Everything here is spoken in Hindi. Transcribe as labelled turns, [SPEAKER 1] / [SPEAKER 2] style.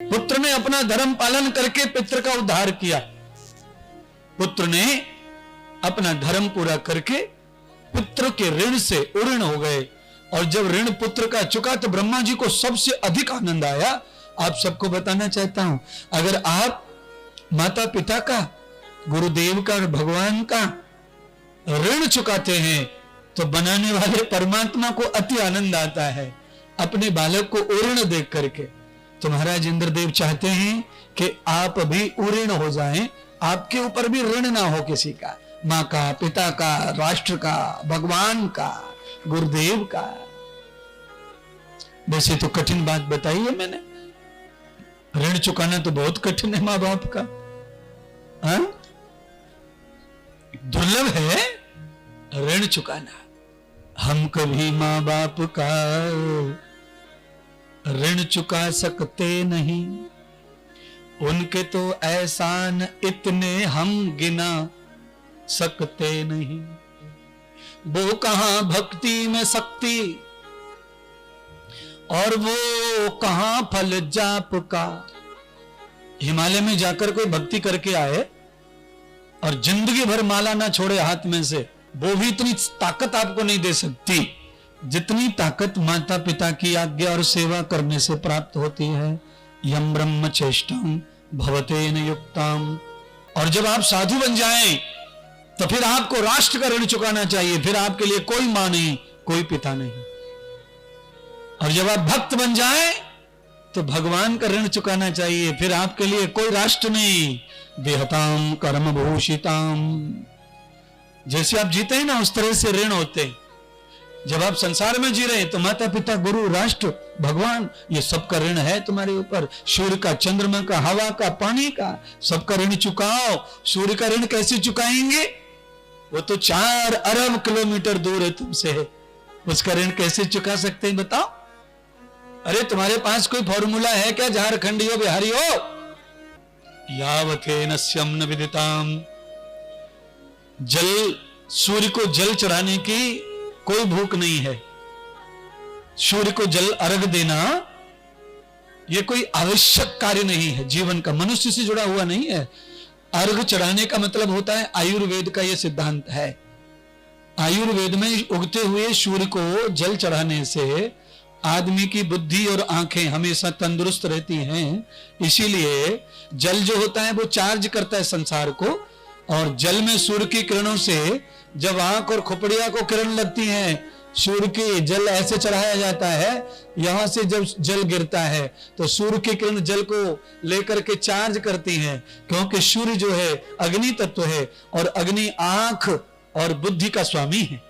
[SPEAKER 1] पुत्र ने अपना धर्म पालन करके पितृ का उद्धार किया। पुत्र ने अपना धर्म पूरा करके पुत्र के ऋण से उऋण हो गए, और जब ऋण पुत्र का चुका तो ब्रह्मा जी को सबसे अधिक आनंद आया। आप सबको बताना चाहता हूं, अगर आप माता पिता का, गुरुदेव का और भगवान का ऋण चुकाते हैं तो बनाने वाले परमात्मा को अति आनंद आता है अपने बालक को उऋण देख करके। तो महाराज इंद्रदेव चाहते हैं कि आप भी उऋण हो जाएं, आपके ऊपर भी ऋण ना हो किसी का, माँ का, पिता का, राष्ट्र का, भगवान का, गुरुदेव का। वैसे तो कठिन बात बताई है मैंने, ऋण चुकाना तो बहुत कठिन है माँ बाप का, हाँ? दुर्लभ है ऋण चुकाना। हम कभी माँ बाप का ऋण चुका सकते नहीं, उनके तो एहसान इतने हम गिना सकते नहीं। वो कहां भक्ति में शक्ति और वो कहां फल जाप का। हिमालय में जाकर कोई भक्ति करके आए और जिंदगी भर माला ना छोड़े हाथ में से, वो भी इतनी ताकत आपको नहीं दे सकती जितनी ताकत माता पिता की आज्ञा और सेवा करने से प्राप्त होती है। यम ब्रह्म चेष्टाम भवतेन युक्ताम। और जब आप साधु बन जाएं तो फिर आपको राष्ट्र का ऋण चुकाना चाहिए, फिर आपके लिए कोई मां नहीं, कोई पिता नहीं। और जब आप भक्त बन जाएं तो भगवान का ऋण चुकाना चाहिए, फिर आपके लिए कोई राष्ट्र नहीं। देहताम कर्म भूषिताम। जैसे आप जीते हैं ना उस तरह से ऋण होते हैं। जब आप संसार में जी रहे हैं तो माता पिता, गुरु, राष्ट्र, भगवान, ये सबका ऋण है तुम्हारे ऊपर। सूर्य का, चंद्रमा का, हवा का, पानी का, सबका ऋण चुकाओ। सूर्य का ऋण कैसे चुकाएंगे? वो तो 4 अरब किलोमीटर दूर है तुमसे, है उसका ऋण कैसे चुका सकते हैं बताओ? अरे तुम्हारे पास कोई फॉर्मूला है क्या? झारखंडी हो, बिहारी हो, यावते नस्यम न विदिताम। जल, सूर्य को जल चढ़ाने की कोई भूख नहीं है। सूर्य को जल अर्घ देना यह कोई आवश्यक कार्य नहीं है जीवन का, मनुष्य से जुड़ा हुआ नहीं है। अर्घ चढ़ाने का मतलब होता है, आयुर्वेद का यह सिद्धांत है। आयुर्वेद में उगते हुए सूर्य को जल चढ़ाने से आदमी की बुद्धि और आंखें हमेशा तंदुरुस्त रहती हैं। इसीलिए जल जो होता है वो चार्ज करता है संसार को, और जल में सूर्य की किरणों से जब आंख और खोपड़िया को किरण लगती हैं, सूर्य की जल ऐसे चढ़ाया जाता है, यहां से जब जल गिरता है तो सूर्य की किरण जल को लेकर के चार्ज करती हैं, क्योंकि सूर्य जो है अग्नि तत्व है और अग्नि आंख और बुद्धि का स्वामी है।